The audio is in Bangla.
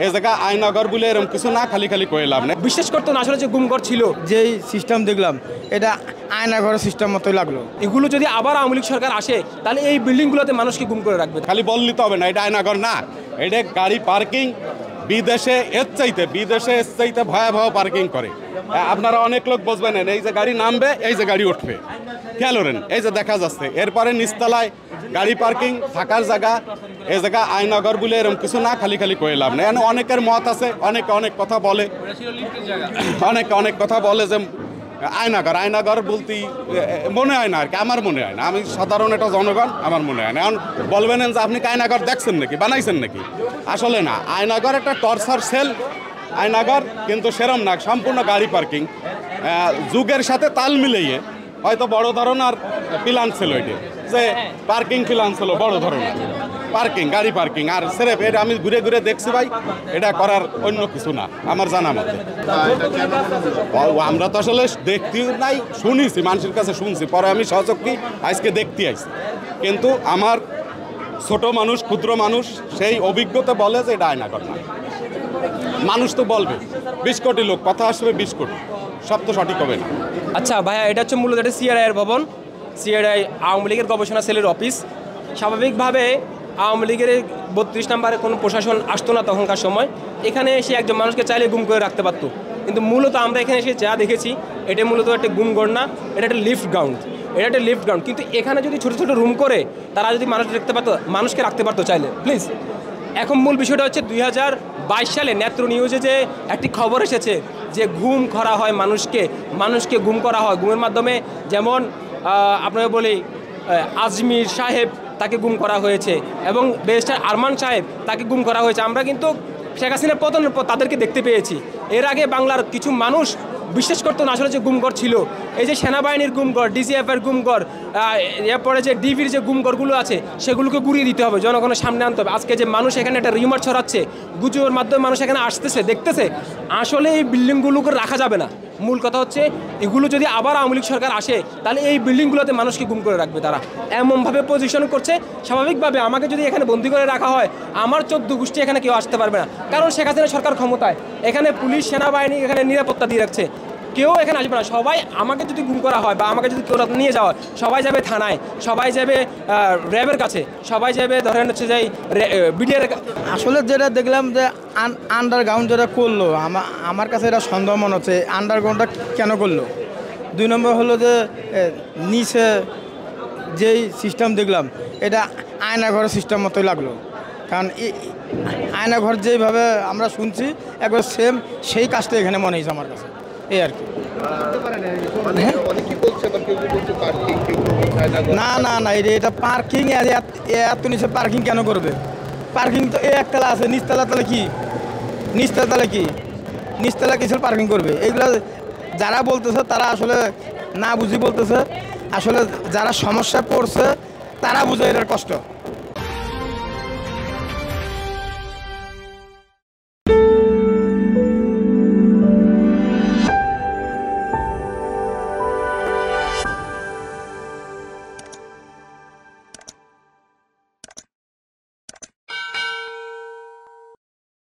এই জায়গা আয়নাগর বলে এরকম কিছু না, খালি খালি কয়ে লাভ নেই। বিশ্বাস করতো না আসলে যে গুমঘর ছিল। যেই সিস্টেম দেখলাম এটা আয়নাঘরের সিস্টেম মতোই লাগলো। এগুলো যদি আবার আওয়ামী লীগ সরকার আসে তাহলে এই বিল্ডিংগুলোতে মানুষকে গুম করে রাখবে। খালি বললি তো হবে না, এটা আয়নাগর না, এটা গাড়ি পার্কিং। বিদেশে এর চাইতে ভয়াবহ পার্কিং করে। আপনারা অনেক লোক বুঝবেন, এই যে গাড়ি নামবে, এই যে গাড়ি উঠবে, খেয়াল করেন, এই যে দেখা যাচ্ছে। এরপরে নিচতলায় গাড়ি পার্কিং, থাকার জায়গা। এই জায়গা আয়নাগর বলে এরকম কিছু না, খালি খালি কয়ে লাভ নেই। অনেকের মত আছে, অনেকে অনেক কথা বলে, অনেক কথা বলে যে আয়নাগর বলতে মনে হয় না আর কি, আমার মনে হয় না। আমি সাধারণ একটা জনগণ, আমার মনে হয় না। এখন বলবেন যে আপনি কি আয়নাগর দেখছেন নাকি, বানাইছেন নাকি? আসলে না, আয়নাগর একটা টর্চার সেল আয়নাগর, কিন্তু সেরম না, সম্পূর্ণ গাড়ি পার্কিং। যুগের সাথে তাল মিলিয়ে হয়তো বড় ধরনের প্ল্যান ছিল, এটি যে পার্কিং প্ল্যান ছিল বড় ধরনের পার্কিং, গাড়ি পার্কিং। আর সেরেফ এটা আমি ঘুরে ঘুরে দেখছি ভাই, এটা করার অন্য কিছু না আমার জানা মতে। আমরা তো আসলে দেখতে নাই, শুনেছি, মানুষের কাছে শুনছি, পরে আমি সচক্ষে আজকে দেখতে আইছি। কিন্তু আমার ছোট মানুষ, ক্ষুদ্র মানুষ, সেই অভিজ্ঞতা বলে যে এটা আয়নাগর না। মানুষ তো বলবে 20 কোটি লোক, কথা আসবে 20 কোটি, সব তো সঠিক হবে না। আচ্ছা ভাইয়া, এটা হচ্ছে মূলত একটা সিআরআই এর ভবন, সিআরআই আওয়ামী লীগের গবেষণা সেলের অফিস। স্বাভাবিকভাবে আওয়ামী লীগের 32 নম্বরে কোনো প্রশাসন আসতো না তখনকার সময়। এখানে এসে একজন মানুষকে চাইলে গুম করে রাখতে পারতো, কিন্তু মূলত আমরা এখানে এসে যা দেখেছি, এটা মূলত একটা গুমঘর না, এটা একটা লিফট গ্রাউন্ড। এটা একটা লিফট গ্রাউন্ড, কিন্তু এখানে যদি ছোটো ছোটো রুম করে তারা যদি মানুষ দেখতে পারতো, মানুষকে রাখতে পারতো চাইলে, প্লিজ। এখন মূল বিষয়টা হচ্ছে 2022 সালে নেত্র নিউজে যে একটি খবর এসেছে যে গুম করা হয় মানুষকে গুম করা হয় গুমের মাধ্যমে। যেমন আপনাকে বলি, আজমির সাহেব তাকে গুম করা হয়েছে, এবং ব্যারিস্টার আরমান সাহেব তাকে গুম করা হয়েছে। আমরা কিন্তু শেখ হাসিনার পতনের পর তাদেরকে দেখতে পেয়েছি। এর আগে বাংলার কিছু মানুষ বিশ্বাস করতো না আসলে যে গুমঘর ছিল। এই যে সেনাবাহিনীর গুমঘর, ডিজিএফের গুমঘর, এরপরে যে ডিবির যে গুমঘরগুলো আছে, সেগুলোকে গুড়িয়ে দিতে হবে, জনগণের সামনে আনতে হবে। আজকে যে মানুষ এখানে একটা রিউমার ছড়াচ্ছে, গুজবের মাধ্যমে মানুষ এখানে আসতেছে, দেখতেছে, আসলে এই বিল্ডিংগুলোকে রাখা যাবে না। মূল কথা হচ্ছে এগুলো যদি আবার আওয়ামী লীগ সরকার আসে তাহলে এই বিল্ডিংগুলোতে মানুষকে গুম করে রাখবে তারা, এমনভাবে পজিশন করছে। স্বাভাবিকভাবে আমাকে যদি এখানে বন্দি করে রাখা হয়, আমার 14 গোষ্ঠী এখানে কেউ আসতে পারবে না, কারণ শেখ হাসিনা সরকার ক্ষমতায়, এখানে পুলিশ সেনাবাহিনী এখানে নিরাপত্তা দিয়ে রাখছে, কেউ এখানে আসবে না। সবাই, আমাকে যদি গুম করা হয় বা আমাকে যদি কেউ নিয়ে যাওয়া হয়, সবাই যাবে থানায়, সবাই যাবে র্যাবের কাছে, সবাই যাবে ধরেন হচ্ছে যে বিডিআর। আসলে যেটা দেখলাম যে আন্ডারগ্রাউন্ড যেটা করলো, আমার কাছে এটা সন্দেহ মনে হচ্ছে। আন্ডারগ্রাউন্ডটা কেন করলো? 2 নম্বর হলো যে নিচে যেই সিস্টেম দেখলাম এটা আয়নাঘরের সিস্টেম মতোই লাগলো। কারণ আয়নাঘর যেইভাবে আমরা শুনছি একবার সেম সেই কাজটা এখানে মনে হয়েছে আমার কাছে, এই আর কি। না না না, এটা পার্কিং, এত নিচে পার্কিং কেন করবে? পার্কিং তো একতলা আছে, নিচতলা তাহলে কি, নিচতলা কিসের পার্কিং করবে? এইগুলো যারা বলতেছে তারা আসলে না বুঝি বলতেছে। আসলে যারা সমস্যায় পড়ছে তারা বুঝে এটার কষ্ট।